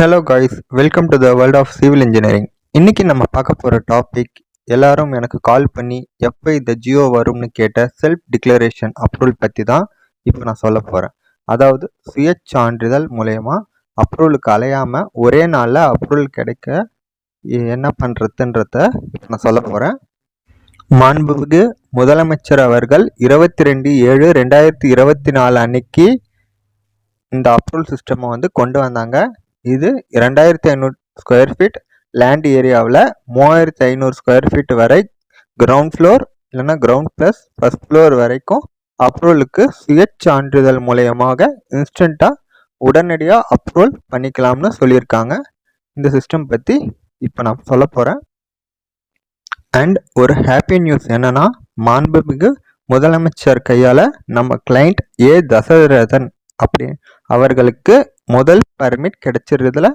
Hello guys, welcome to the world of civil engineering. இன்னைக்கு நம்ம பார்க்க போகிற டாபிக், எல்லாரும் எனக்கு கால் பண்ணி எப்போ இந்த ஜியோ வரும்னு கேட்ட செல்ஃப் டிக்ளரேஷன் அப்ரூவல் பற்றி தான் இப்போ நான் சொல்ல போகிறேன். அதாவது சுய சான்றிதழ் மூலயமா அப்ரூவலுக்கு அலையாமல் ஒரே நாளில் அப்ரூவல் கிடைக்க என்ன பண்ணுறதுன்றத இப்போ நான் சொல்ல போகிறேன். மாண்புமிகு முதலமைச்சர் அவர்கள் 22/7/2024 அன்னைக்கு இந்த அப்ரூவல் சிஸ்டமை கொண்டு வந்தாங்க. இது 2500 ஸ்கொயர் ஃபீட் லேண்ட் ஏரியாவில் 3500 ஸ்கொயர் ஃபீட் வரை கிரவுண்ட் ஃப்ளோர் இல்லைன்னா கிரவுண்ட் ப்ளஸ் ஃபர்ஸ்ட் ஃப்ளோர் வரைக்கும் அப்ரூவலுக்கு சுய சான்றிதழ் மூலயமாக இன்ஸ்டண்ட்டாக உடனடியாக அப்ரூவல் பண்ணிக்கலாம்னு சொல்லியிருக்காங்க. இந்த சிஸ்டம் பற்றி இப்போ நான் சொல்ல போகிறேன். அண்ட் ஒரு ஹாப்பி நியூஸ் என்னன்னா, மாண்புமிகு முதலமைச்சர் கையால் நம்ம கிளைண்ட் ஏ தசரதன் அப்படி அவர்களுக்கு முதல் பர்மிட் கிடைச்சிருந்ததுல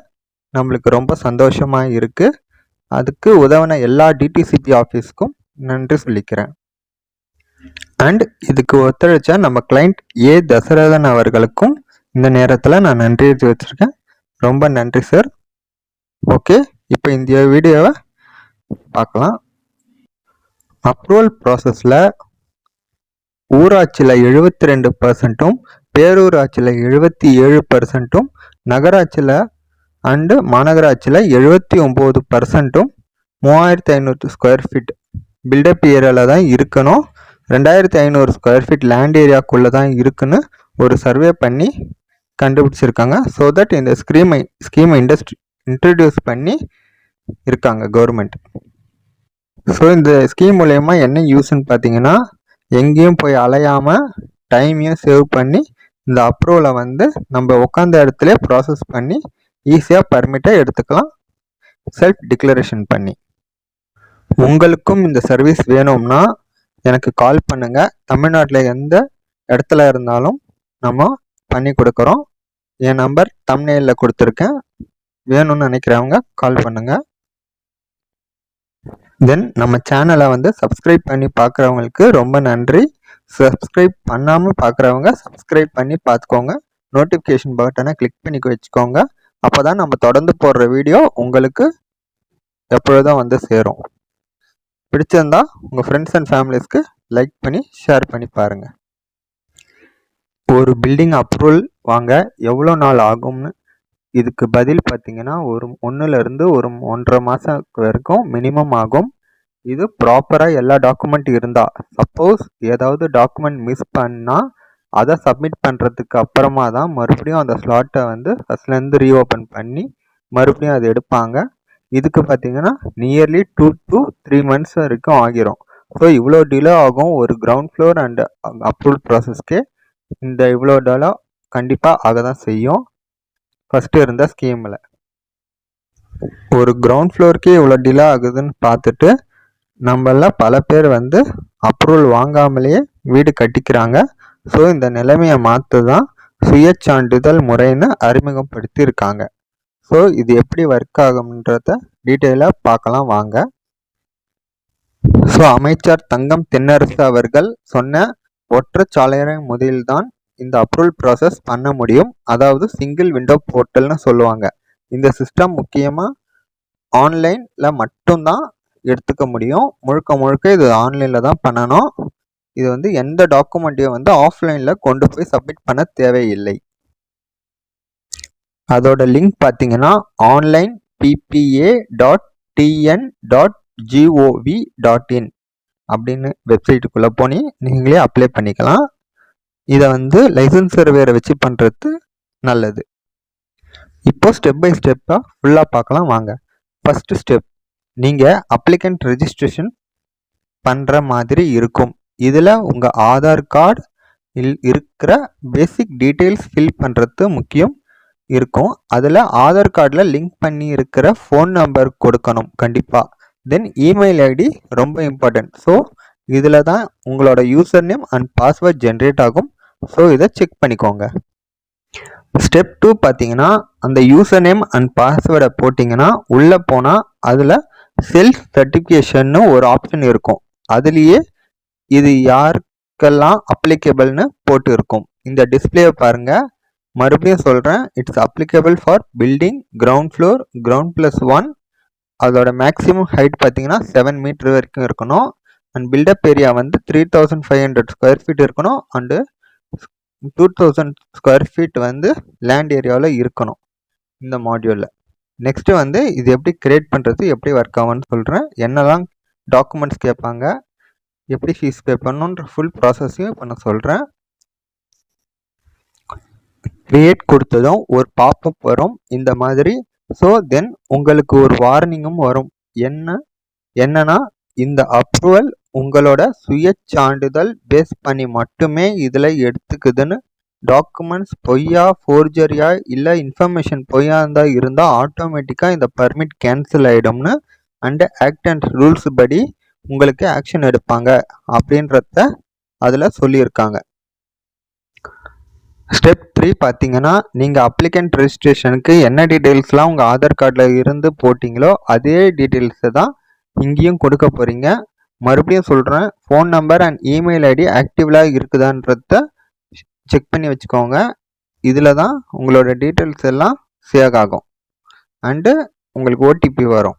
நம்மளுக்கு ரொம்ப சந்தோஷமாக இருக்குது. அதுக்கு உதவின எல்லா டிடிசிபி ஆஃபீஸ்க்கும் நன்றி சொல்லிக்கிறேன். அண்ட் இதுக்கு ஒத்துழைச்ச நம்ம கிளைண்ட் ஏ தசரதன் அவர்களுக்கும் இந்த நேரத்தில் நான் நன்றி வச்சுருக்கேன். ரொம்ப நன்றி சார். ஓகே, இப்போ இந்த வீடியோவை பார்க்கலாம். அப்ரூவல் ப்ராசஸில் ஊராட்சியில் 72%, பேரூராட்சியில் 77%, நகராட்சியில் அண்டு மாநகராட்சியில் 79%, 3500 ஸ்கொயர் ஃபீட் பில்டப் ஏரியாவில் தான் இருக்கணும். 2500 ஸ்கொயர் ஃபீட் லேண்ட் ஏரியாக்குள்ளே தான் இருக்குன்னு ஒரு சர்வே பண்ணி கண்டுபிடிச்சிருக்காங்க. ஸோ தட் இந்த ஸ்கீமை இன்ட்ரடியூஸ் பண்ணி இருக்காங்க கவர்மெண்ட். ஸோ இந்த ஸ்கீம் மூலயமா என்ன யூஸ்ன்னு பார்த்தீங்கன்னா, எங்கேயும் போய் அலையாமல் டைமையும் சேவ் பண்ணி இந்த அப்ரூவலை நம்ம உட்காந்த இடத்துல ப்ராசஸ் பண்ணி ஈஸியாக பர்மிட்டை எடுத்துக்கலாம் செல்ஃப் டிக்ளரேஷன் பண்ணி. உங்களுக்கும் இந்த சர்வீஸ் வேணும்னா எனக்கு கால் பண்ணுங்கள். தமிழ்நாட்டில் எந்த இடத்துல இருந்தாலும் நம்ம பண்ணி கொடுக்குறோம். என் நம்பர் தம்ப்நெயிலில் கொடுத்துருக்கேன். வேணும்னு நினைக்கிறவங்க கால் பண்ணுங்கள். தென் நம்ம சேனலை சப்ஸ்கிரைப் பண்ணி பார்க்குறவங்களுக்கு ரொம்ப நன்றி. சப்ஸ்கிரைப் பண்ணாமல் பார்க்குறவங்க சப்ஸ்கிரைப் பண்ணி பார்த்துக்கோங்க. நோட்டிஃபிகேஷன் பட்டனை கிளிக் பண்ணி வச்சுக்கோங்க. அப்போ தான் நம்ம தொடர்ந்து போடுற வீடியோ உங்களுக்கு எப்பொழுதும் சேரும். பிடிச்சிருந்தா உங்கள் ஃப்ரெண்ட்ஸ் அண்ட் ஃபேமிலிஸ்க்கு லைக் பண்ணி ஷேர் பண்ணி பாருங்கள். ஒரு பில்டிங் அப்ரூவல் வாங்க எவ்வளோ நாள் ஆகும்னு இதுக்கு பதில் பார்த்தீங்கன்னா, ஒரு 1லேருந்து ஒரு 1.5 மாதம் வரைக்கும் மினிமம் ஆகும். இது ப்ராப்பராக எல்லா டாக்குமெண்ட் இருந்தால். சப்போஸ் ஏதாவது டாக்குமெண்ட் மிஸ் பண்ணால் அதை சப்மிட் பண்ணுறதுக்கு அப்புறமா தான் மறுபடியும் அந்த ஸ்லாட்டை ஃபஸ்ட்லேருந்து ரீஓப்பன் பண்ணி மறுபடியும் அதை எடுப்பாங்க. இதுக்கு பார்த்தீங்கன்னா நியர்லி 2 to 3 months வரைக்கும் ஆகிரும். ஸோ இவ்வளோ டிலே ஆகும். ஒரு கிரவுண்ட் ஃப்ளோர் அண்ட் அப்ரூவல் ப்ராசஸ்க்கே இந்த இவ்வளோ டிலே கண்டிப்பாக ஆக தான் செய்யும். ஃபஸ்ட்டு இருந்த ஸ்கீமில் ஒரு கிரவுண்ட் ஃப்ளோருக்கே இவ்வளோ டிலே ஆகுதுன்னு பார்த்துட்டு நம்மள பல பேர் அப்ரூவல் வாங்காமலேயே வீடு கட்டிக்கிறாங்க. ஸோ இந்த நிலைமையை மாற்ற தான் சுய சான்றிதழ் முறைன்னு அறிமுகப்படுத்தி இருக்காங்க. ஸோ இது எப்படி ஒர்க் ஆகும்ன்றத டீட்டெயிலாக பார்க்கலாம் வாங்க. ஸோ அமைச்சர் தங்கம் தென்னரசு அவர்கள் சொன்ன ஒற்றைச்சாளர முதலில்தான் இந்த அப்ரூவல் ப்ராசஸ் பண்ண முடியும். அதாவது சிங்கிள் விண்டோ போர்ட்டல்னு சொல்லுவாங்க. இந்த சிஸ்டம் முக்கியமாக ஆன்லைனில் மட்டும்தான் எடுத்துக்க முடியும். முழுக்க இது ஆன்லைனில் தான் பண்ணணும். இது எந்த டாக்குமெண்ட்டையும் ஆஃப்லைனில் கொண்டு போய் சப்மிட் பண்ண தேவையில்லை. அதோட லிங்க் பார்த்தீங்கன்னா onlineppa.tn.gov.in அப்படின்னு வெப்சைட்டுக்குள்ளே போனி நீங்களே அப்ளை பண்ணிக்கலாம். இதை லைசன்ஸ் சர்வேரை வச்சு பண்ணுறது நல்லது. இப்போ ஸ்டெப் பை ஸ்டெப்பாக ஃபுல்லாக பார்க்கலாம் வாங்க. ஃபஸ்ட்டு ஸ்டெப், நீங்கள் அப்ளிகண்ட் ரெஜிஸ்ட்ரேஷன் பண்ணுற மாதிரி இருக்கும். இதில் உங்கள் ஆதார் கார்டு இருக்கிற பேசிக் டீட்டெயில்ஸ் ஃபில் பண்ணுறது முக்கியம் இருக்கும். அதில் ஆதார் கார்டில் லிங்க் பண்ணி இருக்கிற ஃபோன் நம்பர் கொடுக்கணும் கண்டிப்பாக. தென் இமெயில் ஐடி ரொம்ப இம்பார்ட்டன்ட். ஸோ இதில் தான் உங்களோட user name and password generate ஆகும். ஸோ இதை செக் பண்ணிக்கோங்க. ஸ்டெப் 2 பார்த்தீங்கன்னா, அந்த யூசர் நேம் அண்ட் பாஸ்வேர்டை போட்டிங்கன்னா உள்ளே போனால் அதில் செல்ஃப் சர்டிஃபிகேஷன்னு ஒரு ஆப்ஷன் இருக்கும். அதுலேயே இது யாருக்கெல்லாம் அப்ளிகேபிள்னு போட்டு இருக்கும். இந்த டிஸ்பிளேவை பாருங்கள். மறுபடியும் சொல்கிறேன், it's applicable for building ground floor, ground +1. அதோட மேக்ஸிமம் ஹைட் பார்த்தீங்கன்னா 7 மீட்டர் வரைக்கும் இருக்கணும். அண்ட் பில்டப் ஏரியா வந்து 3500 ஸ்கொயர் ஃபீட் இருக்கணும். அண்டு 2000 ஸ்கொயர் ஃபீட் வந்து லேண்ட் ஏரியாவில் இருக்கணும் இந்த மாடியூலில். நெக்ஸ்ட்டு வந்து இது எப்படி கிரியேட் பண்ணுறது, எப்படி ஒர்க் ஆகும்னு சொல்கிறேன். என்னெல்லாம் டாக்குமெண்ட்ஸ் கேட்பாங்க, எப்படி ஃபீஸ் பே பண்ணணுன்ற ஃபுல் ப்ராசஸையும் இப்போ நான் சொல்கிறேன். கிரியேட் கொடுத்ததும் ஒரு பாப்அப் வரும் இந்த மாதிரி. ஸோ தென் உங்களுக்கு ஒரு வார்னிங்கும் வரும். என்னன்னா இந்த அப்ரூவல் உங்களோட சுய சான்றிதழ் பேஸ் பண்ணி மட்டுமே இதில் எடுத்துக்குதுன்னு. டாக்குமெண்ட்ஸ் பொய்யா, ஃபோர்ஜரியா இல்லை இன்ஃபர்மேஷன் பொய்யா இருந்தால் ஆட்டோமேட்டிக்காக இந்த பர்மிட் கேன்சல் ஆகிடும்னு அண்ட் ஆக்ட் அண்ட் ரூல்ஸ் படி உங்களுக்கு ஆக்ஷன் எடுப்பாங்க அப்படின்றத அதில் சொல்லியிருக்காங்க. ஸ்டெப் 3 பார்த்தீங்கன்னா, நீங்கள் அப்ளிகண்ட் ரெஜிஸ்ட்ரேஷனுக்கு என்ன டீட்டெயில்ஸ்லாம் உங்கள் ஆதார் கார்டில் இருந்து போட்டிங்களோ அதே டீட்டெயில்ஸை தான் இங்கேயும் கொடுக்க போகிறீங்க. மறுபடியும் சொல்கிறேன், phone number and email ID ஆக்டிவ்லாக இருக்குதான்றத செக் பண்ணி வச்சுக்கோங்க. இதில் தான் உங்களோட டீட்டெயில்ஸ் எல்லாம் சேவ் ஆகும் அண்டு உங்களுக்கு ஓடிபி வரும்.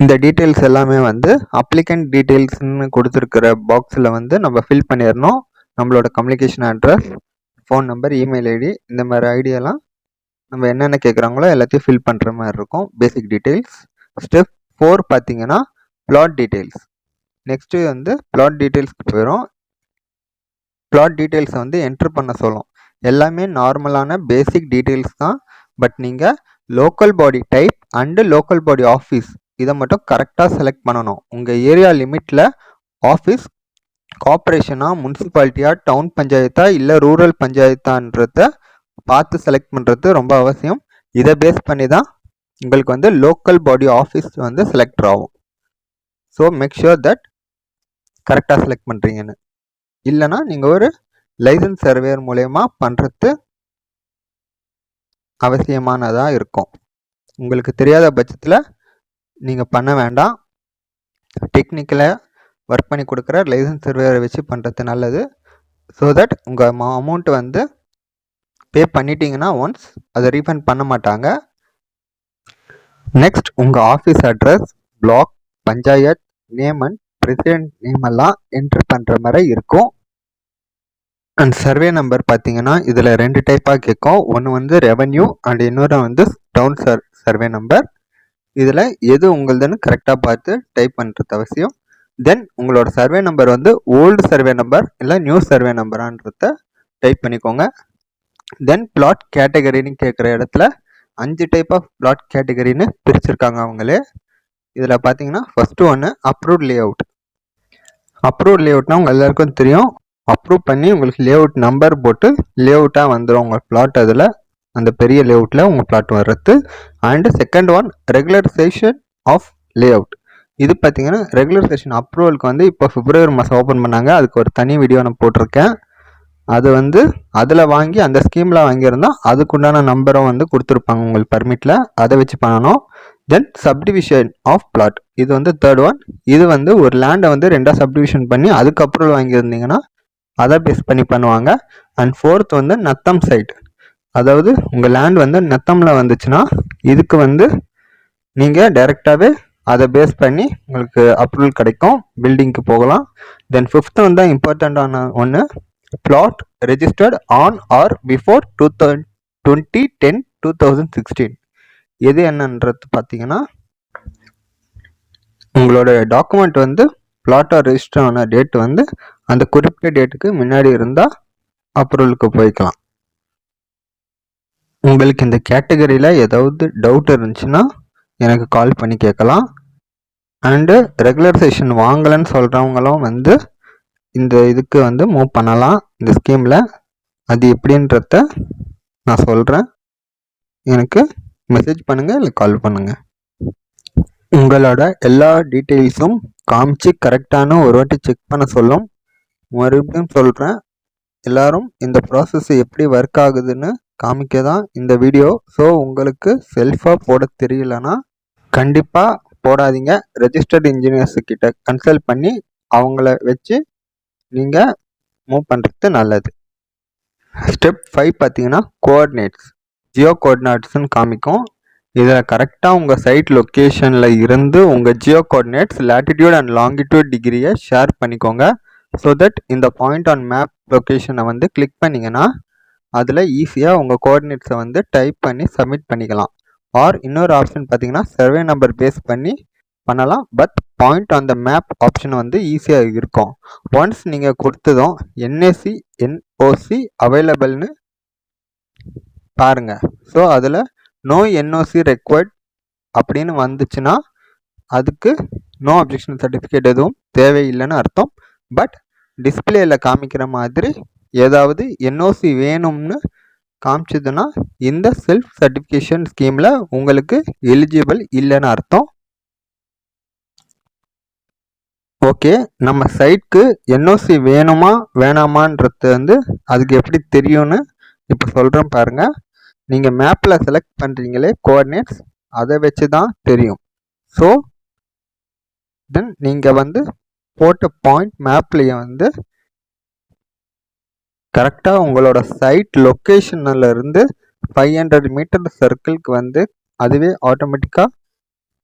இந்த டீட்டெயில்ஸ் எல்லாமே வந்து அப்ளிகண்ட் டீட்டெயில்ஸ்னு கொடுத்துருக்கிற பாக்ஸில் வந்து நம்ம ஃபில் பண்ணிடணும். நம்மளோட communication address, phone number, email ID, இந்த மாதிரி ஐடியெல்லாம் நம்ம என்னென்ன கேட்குறாங்களோ எல்லாத்தையும் ஃபில் பண்ணுற மாதிரி இருக்கும். பேசிக் டீட்டெயில்ஸ். ஸ்டெப் 4 பார்த்தீங்கன்னா பிளாட் டீட்டெயில்ஸ். நெக்ஸ்ட்டு வந்து பிளாட் டீட்டெயில்ஸ்க்கு போயிடும். பிளாட் டீட்டெயில்ஸை வந்து என்ட்ரு பண்ண சொல்லும். எல்லாமே நார்மலான பேசிக் டீட்டெயில்ஸ் தான். பட் நீங்கள் local body type and local body office இதை மட்டும் கரெக்டாக செலக்ட் பண்ணணும். உங்கள் ஏரியா லிமிட்டில் ஆஃபீஸ் கார்பரேஷனா, முனிசிபாலிட்டியா, டவுன் பஞ்சாயத்தா இல்லை ரூரல் பஞ்சாயத்தான்றத பார்த்து செலக்ட் பண்ணுறது ரொம்ப அவசியம். இதை பேஸ் பண்ணி தான் உங்களுக்கு வந்து லோக்கல் பாடி ஆஃபீஸ் வந்து செலக்ட் ஆகும். ஸோ மேக் ஷுர் தட் கரெக்டாக செலக்ட் பண்ணுறீங்கன்னு. இல்லைனா நீங்கள் ஒரு லைசன்ஸ் சர்வேயர் மூலயமா பண்ணுறது அவசியமானதாக இருக்கும். உங்களுக்கு தெரியாத பட்சத்தில் நீங்கள் பண்ண வேண்டாம். டெக்னிக்கலாக ஒர்க் பண்ணி கொடுக்குற லைசன்ஸ் சர்வேயரை வச்சு பண்ணுறது நல்லது. ஸோ தட் உங்கள் அமௌண்ட் வந்து பே பண்ணிட்டீங்கன்னா ஒன்ஸ் அதை ரீஃபண்ட் பண்ண மாட்டாங்க. நெக்ஸ்ட் உங்கள் office address, block, panchayat name and president name எல்லாம் என்ட்ரு பண்ணுற மாதிரி இருக்கும். அண்ட் சர்வே நம்பர் பார்த்தீங்கன்னா இதில் 2 டைப்பாக கேட்கும். ஒன்று வந்து ரெவன்யூ அண்ட் இன்னொரு வந்து டவுன் சர்வே நம்பர். இதில் எது உங்களுதுன்னு கரெக்டாக பார்த்து டைப் பண்ணுறது அவசியம். தென் உங்களோட சர்வே நம்பர் வந்து ஓல்டு சர்வே நம்பர் இல்லை நியூ சர்வே நம்பரான்றத டைப் பண்ணிக்கோங்க. தென் பிளாட் கேட்டகரின்னு கேட்குற இடத்துல 5 டைப் ஆஃப் பிளாட் கேட்டகரின்னு பிரிச்சிருக்காங்க அவங்களே. இதில் பார்த்தீங்கன்னா ஃபஸ்ட்டு ஒன்று அப்ரூவ்ட் லே அவுட். அப்ரூவ்ட் லே அவுட்னா உங்கள் எல்லாருக்கும் தெரியும். அப்ரூவ் பண்ணி உங்களுக்கு லே அவுட் நம்பர் போட்டு லே அவுட்டாக வந்துடும் உங்கள் பிளாட். அதில் அந்த பெரிய லே அவுட்டில் உங்கள் பிளாட் வர்றது. And second one regularisation of layout. இது பார்த்தீங்கன்னா ரெகுலரைசேஷன் அப்ரூவலுக்கு வந்து இப்போ பிப்ரவரி மாதம் ஓப்பன் பண்ணாங்க. அதுக்கு ஒரு தனி வீடியோ நான் போட்டிருக்கேன். அது வந்து அதில் வாங்கி அந்த ஸ்கீமில் வாங்கியிருந்தால் அதுக்குண்டான நம்பரும் வந்து கொடுத்துருப்பாங்க உங்களுக்கு பர்மிட்டில். அதை வச்சு பண்ணணும். தென் சப்டிவிஷன் ஆஃப் பிளாட், இது வந்து தேர்ட் ஒன். இது வந்து ஒரு லேண்டை வந்து 2ஆக சப்டிவிஷன் பண்ணி அதுக்கு அப்ரூவல் வாங்கியிருந்தீங்கன்னா அதை பேஸ் பண்ணி பண்ணுவாங்க. அண்ட் ஃபோர்த் வந்து நத்தம் சைட். அதாவது உங்கள் லேண்ட் வந்து நத்தமில் வந்துச்சுன்னா இதுக்கு வந்து நீங்கள் டைரெக்டாகவே அதை பேஸ் பண்ணி உங்களுக்கு அப்ரூவல் கிடைக்கும், பில்டிங்க்கு போகலாம். தென் ஃபிஃப்த்து வந்து இம்பார்ட்டண்ட்டான ஒன்று, plot registered on or before 2010-2016. எது என்னன்றது பார்த்தீங்கன்னா உங்களோட டாக்குமெண்ட் வந்து பிளாட்டாக ரெஜிஸ்டர் ஆன டேட் வந்து அந்த குறிப்பிட்ட டேட்டுக்கு முன்னாடி இருந்தால் அப்ரூவலுக்கு போய்க்கலாம். உங்களுக்கு இந்த கேட்டகரியில் ஏதாவது டவுட் இருந்துச்சுன்னா எனக்கு கால் பண்ணி கேட்கலாம். அண்டு ரெகுலரைசேஷன் வாங்கலைன்னு சொல்கிறவங்களும் வந்து இந்த இதுக்கு வந்து மூவ் பண்ணலாம் இந்த ஸ்கீமில். அது எப்படின்றத நான் சொல்கிறேன். எனக்கு மெசேஜ் பண்ணுங்கள் இல்லை கால் பண்ணுங்கள். உங்களோட எல்லா டீட்டெயில்ஸும் காமிச்சு கரெக்டான ஒரு வாட்டி செக் பண்ண சொல்லும். மறுபடியும் சொல்கிறேன், எல்லாரும் இந்த ப்ராசஸ் எப்படி ஒர்க் ஆகுதுன்னு காமிக்க தான் இந்த வீடியோ. ஸோ உங்களுக்கு செல்ஃபாக போட தெரியலனா கண்டிப்பாக போடாதீங்க. ரெஜிஸ்டர்ட் இன்ஜினியர்ஸுக்கிட்ட கன்சல்ட் பண்ணி அவங்கள வச்சு நீங்கள் மூவ் பண்ணுறது நல்லது. ஸ்டெப் 5 பார்த்தீங்கன்னா கோஆர்டினேட்ஸ், ஜியோ கோஆர்டினேட்ஸ்னு காமிக்கும். இதில் கரெக்டாக உங்கள் சைட் லொக்கேஷனில் இருந்து உங்கள் Jio coordinates latitude and longitude டிகிரியை ஷேர் பண்ணிக்கோங்க. ஸோ தட் இந்த பாயிண்ட் ஆன் மேப் லொக்கேஷனை வந்து கிளிக் பண்ணிங்கன்னா அதில் ஈஸியாக உங்கள் கோஆர்டினேட்ஸை வந்து டைப் பண்ணி சப்மிட் பண்ணிக்கலாம். ஆர் இன்னொரு ஆப்ஷன் பார்த்தீங்கன்னா சர்வே நம்பர் பேஸ் பண்ணி பண்ணலாம். But point on the map option வந்து ஈஸியாக இருக்கும். ஒன்ஸ் நீங்கள் கொடுத்ததும் என்ஏசி என்ஓசி அவைலபிள்னு பாருங்கள். ஸோ அதில் நோ என்ஓசி ரெக்வயர்ட் அப்படின்னு வந்துச்சுன்னா அதுக்கு நோ அப்ஜெக்ஷன் சர்டிஃபிகேட் எதுவும் தேவையில்லைன்னு அர்த்தம். பட் டிஸ்பிளேயில் காமிக்கிற மாதிரி ஏதாவது என்ஓசி வேணும்னு காமிச்சதுன்னா இந்த செல்ஃப் சர்டிஃபிகேஷன் ஸ்கீமில் உங்களுக்கு எலிஜிபிள் இல்லைன்னு அர்த்தம். ஓகே, நம்ம சைட்க்கு என்ஓசி வேணுமா வேணாமான்றது வந்து அதுக்கு எப்படி தெரியும்னு இப்போ சொல்கிறேன் பாருங்கள். நீங்கள் மேப்பில் செலக்ட் பண்ணுறீங்களே கோஆர்டினேட்ஸ், அதை வச்சு தான் தெரியும். ஸோ தென் நீங்கள் வந்து போட்ட பாயிண்ட் மேப்லேயே வந்து கரெக்டாக உங்களோட சைட் லொக்கேஷனில் இருந்து 500 மீட்டர் சர்க்கிள்க்கு வந்து அதுவே ஆட்டோமேட்டிக்காக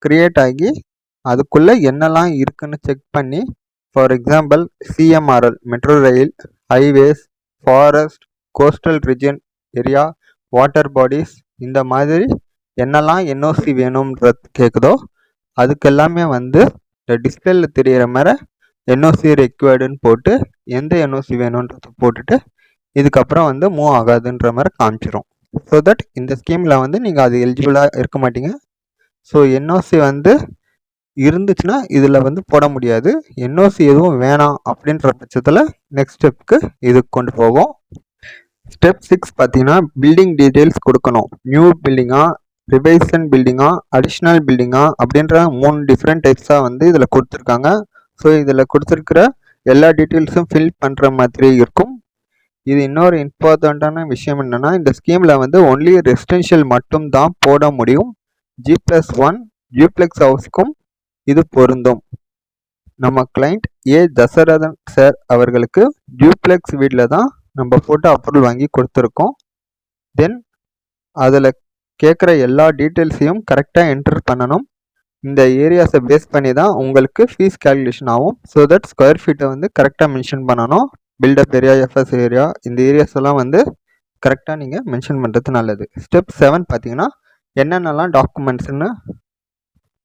க்ரியேட் ஆகி அதுக்குள்ளே என்னெல்லாம் இருக்குன்னு செக் பண்ணி, for example CMRL, metro rail, highways, forest, coastal region area, water bodies, இந்த மாதிரி என்னெல்லாம் என்ஓசி வேணும்ன்றது கேட்குதோ அதுக்கெல்லாமே வந்து இந்த டிஸ்பிளேல தெரிகிற மாதிரி என்ஓசி ரெக்வயர்டுன்னு போட்டு எந்த என்ஓசி வேணுன்றதை போட்டுட்டு இதுக்கப்புறம் வந்து மூவ் ஆகாதுன்ற மாதிரி காமிச்சிரும். ஸோ தட் இந்த ஸ்கீமில் வந்து நீங்கள் அது எலிஜிபிளாக இருக்க மாட்டீங்க. ஸோ என்ஓசி வந்து இருந்துச்சுன்னா இதில் வந்து போட முடியாது. என்ஓசி எதுவும் வேணாம் அப்படின்ற பட்சத்தில் நெக்ஸ்ட் ஸ்டெப்புக்கு இதுக்கு கொண்டு போவோம். ஸ்டெப் 6 பார்த்தீங்கன்னா பில்டிங் டீட்டெயில்ஸ் கொடுக்கணும். நியூ பில்டிங்கா, ரிவைசன் பில்டிங்கா, அடிஷ்னல் பில்டிங்கா அப்படின்ற 3 டிஃப்ரெண்ட் டைப்ஸாக வந்து இதில் கொடுத்துருக்காங்க. ஸோ இதில் கொடுத்துருக்கிற எல்லா டீட்டெயில்ஸும் ஃபில் பண்ணுற மாதிரி இருக்கும். இது இன்னொரு இம்பார்ட்டண்ட்டான விஷயம் என்னென்னா, இந்த ஸ்கீமில் வந்து ஒன்லி ரெசிடென்ஷியல் மட்டும் தான் போட முடியும். G+1 டியூப்ளெக்ஸ் ஹவுஸ்க்கும் இது பொருந்தும். நம்ம கிளைண்ட் ஏ தசரதன் சார் அவர்களுக்கு டியூப்ளெக்ஸ் வீட்டில் தான் நம்ம போட்டு அப்ரூவல் வாங்கி கொடுத்துருக்கோம். தென் அதில் கேட்குற எல்லா டீட்டெயில்ஸையும் கரெக்டாக என்டர் பண்ணணும். இந்த ஏரியாஸை பேஸ் பண்ணி தான் உங்களுக்கு ஃபீஸ் கேல்குலேஷன் ஆகும். ஸோ தட் ஸ்கொயர் ஃபீட்டை வந்து கரெக்டாக மென்ஷன் பண்ணணும். பில்டப் ஏரியா, எஃப்எஸ் ஏரியா, இந்த ஏரியாஸ் எல்லாம் வந்து கரெக்டாக நீங்கள் மென்ஷன் பண்ணுறது நல்லது. ஸ்டெப் 7 பார்த்தீங்கன்னா என்னென்னலாம் டாக்குமெண்ட்ஸ்னு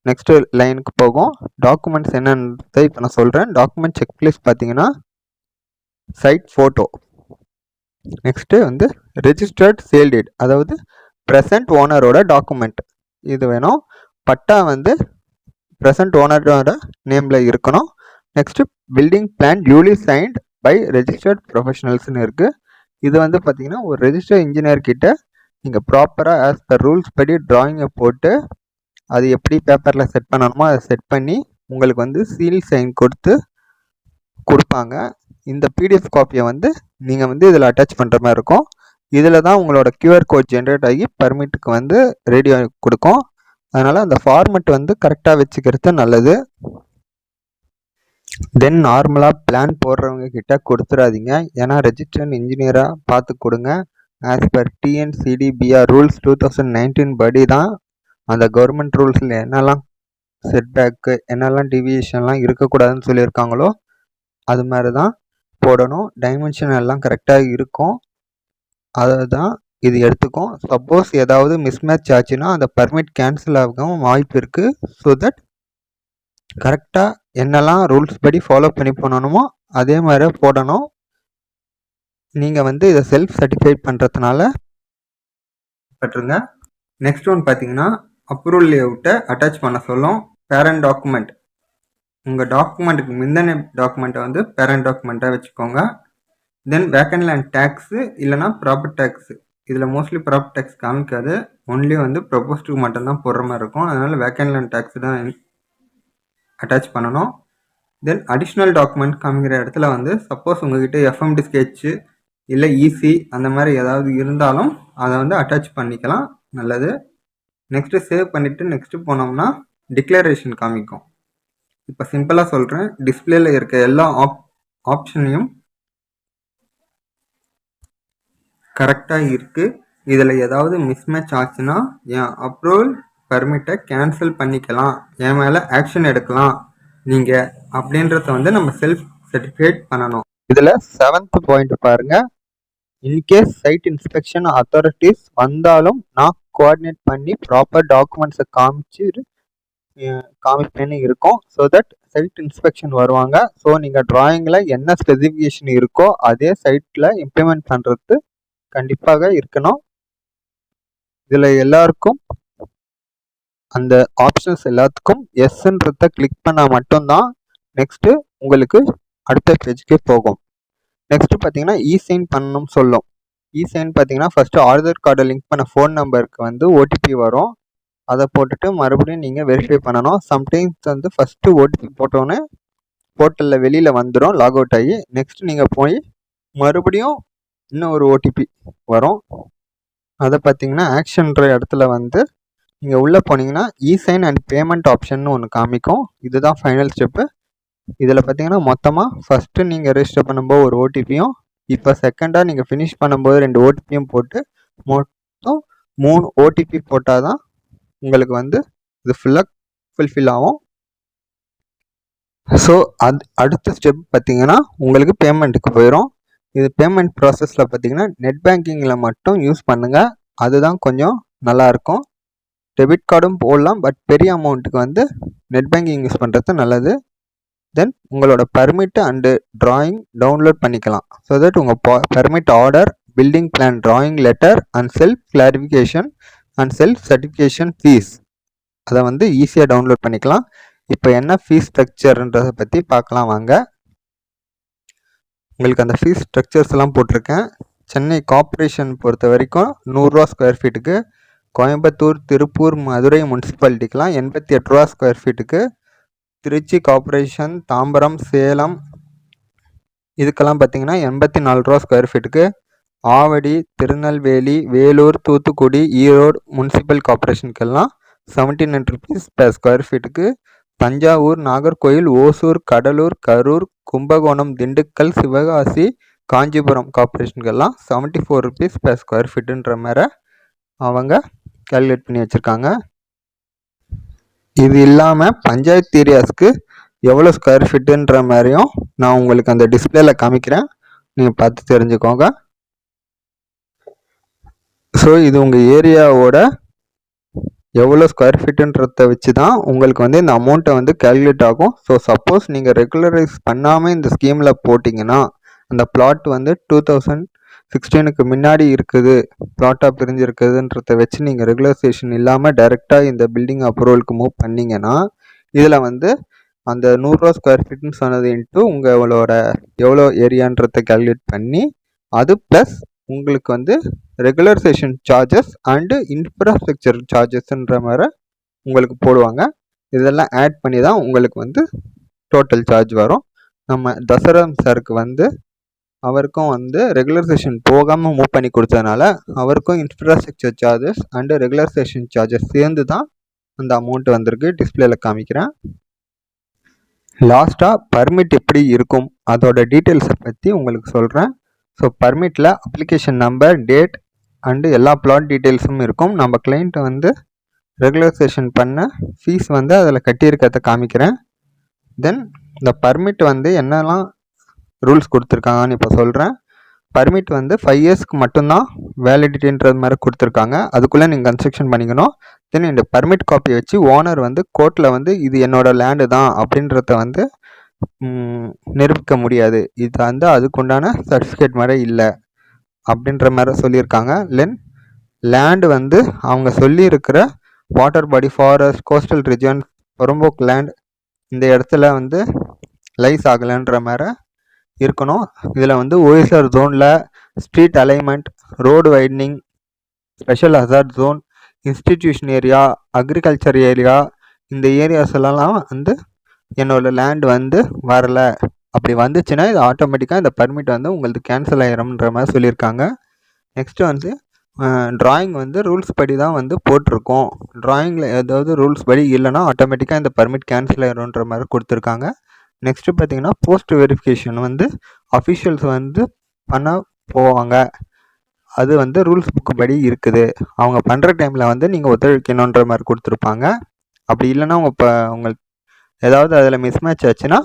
நெக்ஸ்ட்டு லைனுக்கு போகும். டாக்குமெண்ட்ஸ் என்னன்றதை இப்போ நான் சொல்கிறேன். டாக்குமெண்ட் செக்லிஸ்ட் பார்த்தீங்கன்னா சைட் ஃபோட்டோ, நெக்ஸ்ட்டு வந்து ரெஜிஸ்டர்ட் சேல் டேட், அதாவது ப்ரெசன்ட் ஓனரோட டாக்குமெண்ட் இது வேணும். பட்டா வந்து ப்ரெசன்ட் ஓனரோட நேமில் இருக்கணும். Next building plan duly signed by registered ப்ரொஃபஷனல்ஸ்னு இருக்குது. இது வந்து பார்த்தீங்கன்னா ஒரு ரெஜிஸ்டர் இன்ஜினியர் கிட்ட நீங்கள் ப்ராப்பராக ஆஸ் பர் ரூல்ஸ் படி ட்ராயிங்கை போட்டு அது எப்படி பேப்பரில் செட் பண்ணணுமோ அதை செட் பண்ணி உங்களுக்கு வந்து சீல் சைன் கொடுப்பாங்க. இந்த பிடிஎஃப் காப்பியை வந்து நீங்கள் வந்து இதில் அட்டாச் பண்ணுற மாதிரி இருக்கும். இதில் தான் உங்களோட கியூஆர் கோட் ஜென்ரேட் ஆகி பர்மிட்டுக்கு வந்து ரெடி கொடுக்கும். அதனால் அந்த ஃபார்மெட் வந்து கரெக்டாக வச்சுக்கிறது நல்லது. தென் நார்மலாக பிளான் போடுறவங்க கிட்ட கொடுத்துடாதீங்க. ஏன்னா ரெஜிஸ்டர்ட் இன்ஜினியராக பார்த்து கொடுங்க. ஆஸ் பர் டிஎன்சிடிபிஆர் ரூல்ஸ் 2019 படி தான் அந்த கவர்மெண்ட் ரூல்ஸில் என்னெல்லாம் செட்பேக்கு, என்னெல்லாம் டிவியேஷன்லாம் இருக்கக்கூடாதுன்னு சொல்லியிருக்காங்களோ அது மாதிரி தான் போடணும். டைமென்ஷன் எல்லாம் கரெக்டாக இருக்கும். அதை தான் இது எடுத்துக்கும். சப்போஸ் ஏதாவது மிஸ்மேட்ச் ஆச்சுன்னா அந்த பர்மிட் கேன்சல் ஆகவும் வாய்ப்பு இருக்குது. ஸோ தட் கரெக்டாக என்னெல்லாம் ரூல்ஸ் படி ஃபாலோ பண்ணி பண்ணணுமோ அதே மாதிரி போடணும். நீங்கள் வந்து இதை செல்ஃப் சர்டிஃபை பண்ணுறதுனால பட்டுருங்க. நெக்ஸ்ட் ஒன் பார்த்தீங்கன்னா அப்ரூவல் லேஅவுட்டை அட்டாச் பண்ண சொல்லும். பேரண்ட் டாக்குமெண்ட், உங்கள் டாக்குமெண்ட்டுக்கு முந்தின டாக்குமெண்ட்டை வந்து பேரண்ட் டாக்குமெண்ட்டாக வச்சுக்கோங்க. தென் வேக்கன்ட் லேண்ட் டேக்ஸு இல்லைனா ப்ராப்பர்ட்டி டேக்ஸு, இதில் மோஸ்ட்லி ப்ராப்பர்ட்டி டேக்ஸ் காமிக்காது, ஒன்லி வந்து ப்ரொபோஸ்டுக்கு மட்டும்தான் போடுற மாதிரி இருக்கும். அதனால் வேக்கன்ட் லேண்ட் டேக்ஸ் தான் அட்டாச் பண்ணணும். தென் அடிஷ்னல் டாக்குமெண்ட் காமிக்கிற இடத்துல வந்து சப்போஸ் உங்கள்கிட்ட எஃப்எம்டி ஸ்கெட்சு இல்லை ஈசி அந்த மாதிரி ஏதாவது இருந்தாலும் அதை வந்து அட்டாச் பண்ணிக்கலாம், நல்லது. நெக்ஸ்ட்டு சேவ் பண்ணிவிட்டு நெக்ஸ்ட்டு போனோம்னா டிக்ளரேஷன் காமிக்கும். இப்போ சிம்பிளாக சொல்கிறேன், டிஸ்பிளேல இருக்க எல்லா ஆப்ஷனையும் கரெக்டாக இருக்குது. இதில் ஏதாவது மிஸ்மேட்ச் ஆச்சுன்னா என் அப்ரூவல் பர்மிட்டை கேன்சல் பண்ணிக்கலாம், என் மேலே ஆக்ஷன் எடுக்கலாம் நீங்கள் அப்படின்றத வந்து நம்ம செல்ஃப் சர்டிஃபிகேட் பண்ணணும். இதில் 7th பாயிண்ட் பாருங்க. இன்கேஸ் சைட் இன்ஸ்பெக்ஷன் அத்தாரிட்டிஸ் வந்தாலும் நான் கோஆர்டினேட் பண்ணி ப்ராப்பர் டாக்குமெண்ட்ஸை காமிப்பேன்னு இருக்கும். ஸோ தட் சைட் இன்ஸ்பெக்ஷன் வருவாங்க. ஸோ நீங்கள் டிராயிங்கில் என்ன ஸ்பெசிஃபிகேஷன் இருக்கோ அதே சைட்டில் இம்ப்ளிமெண்ட் பண்ணுறது கண்டிப்பாக இருக்கணும். இதில் எல்லாருக்கும் அந்த ஆப்ஷன்ஸ் எல்லாத்துக்கும் எஸ்ன்றத கிளிக் பண்ணால் மட்டும்தான் நெக்ஸ்ட்டு உங்களுக்கு அடுத்த பேஜுக்கே போகும். நெக்ஸ்ட்டு பார்த்தீங்கன்னா இ-சைன் பண்ணணும்னு சொல்லும். இ-சைன் பார்த்தீங்கன்னா ஃபஸ்ட்டு ஆதார் கார்டை லிங்க் பண்ண ஃபோன் நம்பருக்கு வந்து ஓடிபி வரும். அதை போட்டுட்டு மறுபடியும் நீங்கள் வெரிஃபை பண்ணணும். சம்டைம்ஸ் வந்து ஃபஸ்ட்டு ஓடிபி போட்டோன்னே போர்ட்டலில் வெளியில் வந்துடும் லாக் அவுட் ஆகி. நெக்ஸ்ட்டு நீங்கள் போய் மறுபடியும் இன்னும் ஒரு ஓடிபி வரும். அதை பார்த்தீங்கன்னா ஆக்ஷன்ற இடத்துல வந்து நீங்கள் உள்ளே போனீங்கன்னா இ-சைன் அண்ட் பேமெண்ட் ஆப்ஷன் ஒன்று காமிக்கும். இதுதான் ஃபைனல் ஸ்டெப்பு. இதில் பார்த்தீங்கன்னா மொத்தமாக ஃபஸ்ட்டு நீங்கள் ரெஜிஸ்டர் பண்ணும்போது ஒரு ஓடிபியும், இப்போ செகண்டாக நீங்கள் ஃபினிஷ் பண்ணும்போது 2 ஓடிபியும் போட்டு மொத்தம் 3 ஓடிபி போட்டால் தான் உங்களுக்கு வந்து இது ஃபுல்லாக ஃபுல்ஃபில் ஆகும். ஸோ அடுத்த ஸ்டெப் பார்த்தீங்கன்னா உங்களுக்கு பேமெண்ட்டுக்கு போயிடும். இது பேமெண்ட் ப்ராசஸில் பார்த்தீங்கன்னா நெட் பேங்கிங்கில் மட்டும் யூஸ் பண்ணுங்கள், அதுதான் கொஞ்சம் நல்லாயிருக்கும். டெபிட் கார்டும் போடலாம், பட் பெரிய அமௌண்ட்டுக்கு வந்து நெட் பேங்கிங் யூஸ் பண்ணுறது நல்லது. தென் உங்களோட பர்மிட் அண்டு டிராயிங் டவுன்லோட் பண்ணிக்கலாம். ஸோ தட் உங்கள் permit order, building plan drawing letter and self clarification and self certification fees அதை வந்து ஈஸியாக டவுன்லோட் பண்ணிக்கலாம். இப்போ என்ன ஃபீஸ் ஸ்ட்ரக்சர்ன்றதை பற்றி பார்க்கலாம் வாங்க. உங்களுக்கு அந்த ஃபீஸ் ஸ்ட்ரக்சர்ஸ் எல்லாம் போட்டிருக்கேன். சென்னை கார்ப்பரேஷன் பொறுத்த வரைக்கும் 100 ரூபா ஸ்கொயர் ஃபீட்டுக்கு, கோயம்புத்தூர், திருப்பூர், மதுரை முனிசிபாலிட்டிக்கெலாம் 88 ரூபா ஸ்கொயர் ஃபீட்டுக்கு, திருச்சி கார்ப்பரேஷன், தாம்பரம், சேலம் இதுக்கெல்லாம் பார்த்தீங்கன்னா 84 ரூபா ஸ்கொயர் ஃபீட்டுக்கு, ஆவடி, திருநெல்வேலி, வேலூர், தூத்துக்குடி, ஈரோடு முனிசிபல் கார்ப்பரேஷனுக்கெல்லாம் 79 ருபீஸ் per ஸ்கொயர் ஃபீட்டுக்கு, தஞ்சாவூர், நாகர்கோயில், ஓசூர், கடலூர், கரூர், கும்பகோணம், திண்டுக்கல், சிவகாசி, காஞ்சிபுரம் கார்ப்பரேஷனுக்கெல்லாம் 74 ருபீஸ் per ஸ்கொயர் ஃபீட்டுன்ற மாதிரி அவங்க கால்குலேட் பண்ணி வச்சுருக்காங்க. இது இல்லாமல் பஞ்சாயத்து ஏரியாஸ்க்கு எவ்வளோ ஸ்கொயர் ஃபீட்டுன்ற மாதிரியும் நான் உங்களுக்கு அந்த டிஸ்பிளேல காமிக்கிறேன், நீங்கள் பார்த்து தெரிஞ்சுக்கோங்க. ஸோ இது உங்கள் ஏரியாவோட எவ்வளோ ஸ்கொயர் ஃபீட்டுன்றத வச்சு தான் உங்களுக்கு வந்து இந்த அமௌண்ட்டை வந்து கேல்குலேட் ஆகும். ஸோ சப்போஸ் நீங்கள் ரெகுலரைஸ் பண்ணாமல் இந்த ஸ்கீமில் போட்டிங்கன்னா அந்த பிளாட் வந்து 2016க்கு முன்னாடி இருக்குது, பிளாட்டாக பிரிஞ்சிருக்குதுன்றத வச்சு நீங்கள் ரெகுலரைசேஷன் இல்லாமல் டைரெக்டாக இந்த பில்டிங் அப்ரூவலுக்கு மூவ் பண்ணிங்கன்னா இதில் வந்து அந்த 100 ரூபா ஸ்கொயர் ஃபீட்னு சொன்னது இன்ட்டு உங்களோட எவ்வளோ ஏரியான்றதை கேல்குலேட் பண்ணி அது ப்ளஸ் உங்களுக்கு வந்து ரெகுலரைசேஷன் சார்ஜஸ் அண்டு இன்ஃப்ராஸ்ட்ரக்சர் சார்ஜஸ்ன்ற மாதிரி உங்களுக்கு போடுவாங்க. இதெல்லாம் ஆட் பண்ணி தான் உங்களுக்கு வந்து டோட்டல் சார்ஜ் வரும். நம்ம தசரம் சாருக்கு வந்து அவருக்கும் வந்து ரெகுலரைசேஷன் போகாமல் மூவ் பண்ணி கொடுத்ததுனால அவருக்கும் infrastructure charges and regularisation charges சேர்ந்து தான் அந்த அமௌண்ட் வந்திருக்கு. டிஸ்பிளேல காமிக்கிறேன். லாஸ்ட்டாக பர்மிட் எப்படி இருக்கும் அதோட டீட்டெயில்ஸை பற்றி உங்களுக்கு சொல்கிறேன். ஸோ பர்மிட்டில் அப்ளிகேஷன் நம்பர், டேட் அண்டு எல்லா பிளாட் டீட்டெயில்ஸும் இருக்கும். நம்ம கிளைண்ட்டை வந்து ரெகுலரைசேஷன் பண்ண ஃபீஸ் வந்து அதில் கட்டியிருக்கிறத காமிக்கிறேன். தென் இந்த பர்மிட் வந்து என்னெல்லாம் ரூல்ஸ் கொடுத்துருக்காங்கன்னு இப்போ சொல்கிறேன். பர்மிட் வந்து 5 இயர்ஸ்க்கு மட்டும்தான் வேலிடிட்டின்றது மாதிரி கொடுத்துருக்காங்க, அதுக்குள்ளே நீங்கள் கன்ஸ்ட்ரக்ஷன் பண்ணிக்கணும். தென் இந்த பர்மிட் காப்பியை வச்சு ஓனர் வந்து கோர்ட்டில் வந்து இது என்னோட லேண்டு தான் அப்படின்றத வந்து நிரூபிக்க முடியாது. இது வந்து அதுக்குண்டான சர்டிஃபிகேட் மாதிரி இல்லை அப்படின்ற மாதிரி சொல்லியிருக்காங்க. லேண்டு வந்து அவங்க சொல்லியிருக்கிற water body, forest, coastal region, புறம்போக்கு லேண்ட் இந்த இடத்துல வந்து லைஸ் ஆகலைன்ற மாதிரி இருக்கணும். இதில் வந்து ஓஎஸ்ஆர் ஜோனில் street alignment, road widening, special hazard zone, institution area, agriculture area இந்த ஏரியாஸ் எல்லாம் வந்து என்னோட லேண்ட் வந்து வரலை, அப்படி வந்துச்சுன்னா இது ஆட்டோமேட்டிக்காக இந்த பர்மிட் வந்து உங்களுக்கு கேன்சல் ஆகிரும்ன்ற மாதிரி சொல்லியிருக்காங்க. நெக்ஸ்ட்டு வந்து ட்ராயிங் வந்து ரூல்ஸ் படி தான் வந்து போட்டிருக்கோம், ட்ராயிங்கில் ஏதாவது ரூல்ஸ் படி இல்லைன்னா ஆட்டோமேட்டிக்காக இந்த பர்மிட் கேன்சல் ஆகிரும்ன்ற மாதிரி கொடுத்துருக்காங்க. நெக்ஸ்ட்டு பார்த்தீங்கன்னா போஸ்ட் வெரிஃபிகேஷன் வந்து அஃபிஷியல்ஸ் வந்து பண்ண போவாங்க. அது வந்து ரூல்ஸ் புக்கு படி இருக்குது. அவங்க பண்ணுற டைமில் வந்து நீங்கள் ஒத்துழைக்கணுன்ற மாதிரி கொடுத்துருப்பாங்க. அப்படி இல்லைன்னா உங்களுக்கு ஏதாவது அதில் மிஸ்மேட்ச் ஆச்சுன்னா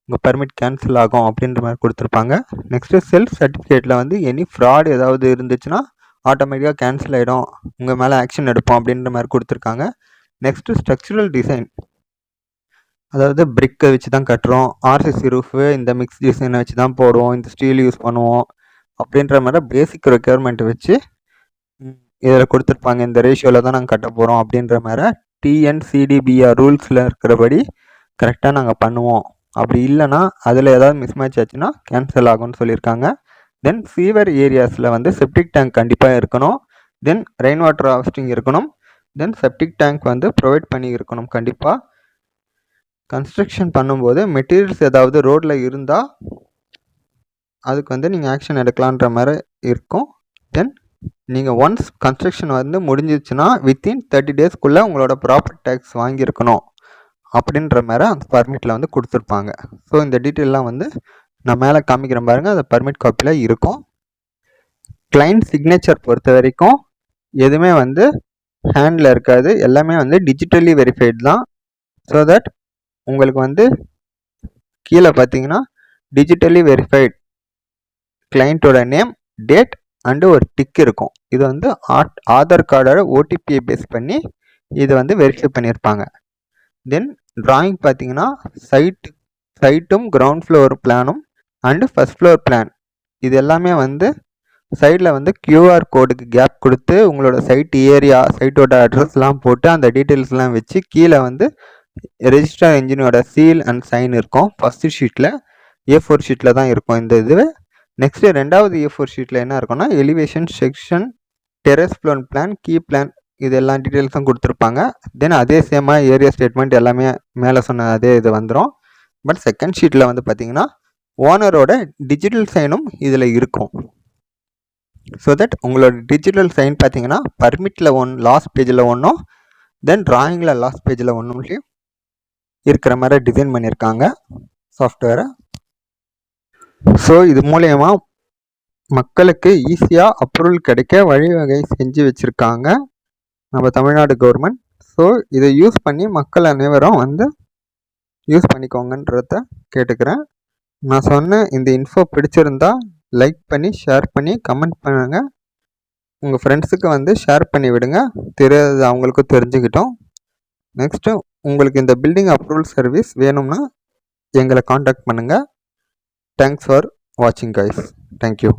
உங்கள் பர்மிட் கேன்சல் ஆகும் அப்படின்ற மாதிரி கொடுத்துருப்பாங்க. நெக்ஸ்ட்டு செல்ஃப் சர்டிஃபிகேட்டில் வந்து எனி ஃப்ராட் ஏதாவது இருந்துச்சுன்னா ஆட்டோமேட்டிக்காக கேன்சல் ஆகிடும், உங்கள் மேலே ஆக்ஷன் எடுப்போம் அப்படின்ற மாதிரி கொடுத்துருக்காங்க. நெக்ஸ்ட்டு ஸ்ட்ரக்சரல் டிசைன், அதாவது பிரிக்கை வச்சு தான் கட்டுறோம், ஆர்சிசி ரூஃபு இந்த மிக்ஸ் டிசைனை வச்சு தான் போடுவோம், இந்த ஸ்டீல் யூஸ் பண்ணுவோம் அப்படின்ற மாதிரி பேசிக் ரெக்யர்மெண்ட்டை வச்சு இதில் கொடுத்துருப்பாங்க. இந்த ரேஷியோவில் தான் நாங்கள் கட்ட போகிறோம் அப்படின்ற மாதிரி டிஎன்சிடிபிஆர் ரூல்ஸில் இருக்கிறபடி கரெக்டாக நாங்கள் பண்ணுவோம். அப்படி இல்லைன்னா அதில் ஏதாவது மிஸ்மேட்ச் ஆச்சுன்னா கேன்சல் ஆகும்னு சொல்லியிருக்காங்க. தென் ஃபீவர் ஏரியாஸில் வந்து செப்டிக் டேங்க் கண்டிப்பாக இருக்கணும். தென் ரெயின் வாட்டர் ஹார்வெஸ்டிங் இருக்கணும். தென் செப்டிக் டேங்க் வந்து ப்ரொவைட் பண்ணி இருக்கணும் கண்டிப்பாக. கன்ஸ்ட்ரக்ஷன் பண்ணும்போது மெட்டீரியல்ஸ் ஏதாவது ரோட்டில் இருந்தால் அதுக்கு வந்து நீங்கள் ஆக்ஷன் எடுக்கலான்ற மாதிரி இருக்கும். தென் நீங்கள் ஒன்ஸ் கன்ஸ்ட்ரக்ஷன் வந்து முடிஞ்சிச்சுன்னா வித்தின் 30 டேஸ்க்குள்ளே உங்களோட ப்ராப்பர்ட்டி டேக்ஸ் வாங்கியிருக்கணும் அப்படின்ற மாதிரி அந்த பர்மிட்டில் வந்து கொடுத்துருப்பாங்க. ஸோ இந்த டீட்டெயிலாம் வந்து நான் மேலே காமிக்கிறேன் பாருங்கள், அந்த பர்மிட் காப்பியில் இருக்கும். கிளைண்ட் சிக்னேச்சர் பொறுத்த வரைக்கும் எதுவுமே வந்து ஹேண்டில் இருக்காது, எல்லாமே வந்து டிஜிட்டலி வெரிஃபைடு தான். ஸோ தட் உங்களுக்கு வந்து கீழே பார்த்தீங்கன்னா டிஜிட்டலி வெரிஃபைடு கிளைண்ட்டோட நேம், டேட் அண்டு ஒரு டிக் இருக்கும். இது வந்து ஆதார் கார்டோட ஓடிபியை பேஸ் பண்ணி இது வந்து வெரிஃபை பண்ணியிருப்பாங்க. தென் டிராயிங் பார்த்தீங்கன்னா சைட்டும் கிரவுண்ட் ஃப்ளோர் பிளானும் அண்டு ஃபஸ்ட் ஃப்ளோர் பிளான் இது எல்லாமே வந்து சைடில் வந்து கியூஆர் கோடுக்கு கேப் கொடுத்து உங்களோட சைட் ஏரியா, சைட்டோட அட்ரஸ்லாம் போட்டு அந்த டீட்டெயில்ஸ்லாம் வச்சு கீழே வந்து ரெஜிஸ்டர் இன்ஜினியோட சீல் அண்ட் சைன் இருக்கும். ஃபஸ்ட்டு ஷீட்டில் A4 ஷீட்டில் தான் இருக்கும் இந்த இது. நெக்ஸ்ட்டு ரெண்டாவது A4 ஷீட்டில் என்ன இருக்குன்னா elevation, section, terrace floor plan, key plan இது எல்லா டீட்டெயில்ஸும் கொடுத்துருப்பாங்க. தென் அதே சேமாக ஏரியா ஸ்டேட்மெண்ட் எல்லாமே மேலே சொன்ன அதே இது வந்துடும். பட் செகண்ட் ஷீட்டில் வந்து பார்த்தீங்கன்னா ஓனரோட டிஜிட்டல் சைனும் இதில் இருக்கும். ஸோ தட் உங்களோட டிஜிட்டல் சைன் பார்த்தீங்கன்னா பர்மிட்டில் லாஸ்ட் பேஜில் ஒன்றும் தென் டிராயிங்கில் லாஸ்ட் பேஜில் ஒன்றுலையும் இருக்கிற மாதிரி டிசைன் பண்ணியிருக்காங்க சாஃப்ட்வேரை. ஸோ இது மூலயமா மக்களுக்கு ஈஸியாக அப்ரூவல் கிடைக்க வழிவகை செஞ்சு வச்சுருக்காங்க நம்ம தமிழ்நாடு கவர்மெண்ட். ஸோ இதை யூஸ் பண்ணி மக்கள் அனைவரும் வந்து யூஸ் பண்ணிக்கோங்கன்றத கேட்டுக்கிறேன். நான் சொன்ன இந்த இன்ஃபோ பிடிச்சிருந்தா லைக் பண்ணி ஷேர் பண்ணி கமெண்ட் பண்ணுங்கள். உங்கள் ஃப்ரெண்ட்ஸுக்கு வந்து ஷேர் பண்ணி விடுங்க, தெரியாது அவங்களுக்கும் தெரிஞ்சுக்கிட்டோம். நெக்ஸ்ட்டு உங்களுக்கு இந்த பில்டிங் அப்ரூவல் சர்வீஸ் வேணும்னா எங்களை காண்டாக்ட் பண்ணுங்கள். தேங்க்ஸ் ஃபார் வாட்சிங் கைஸ். தேங்க்யூ.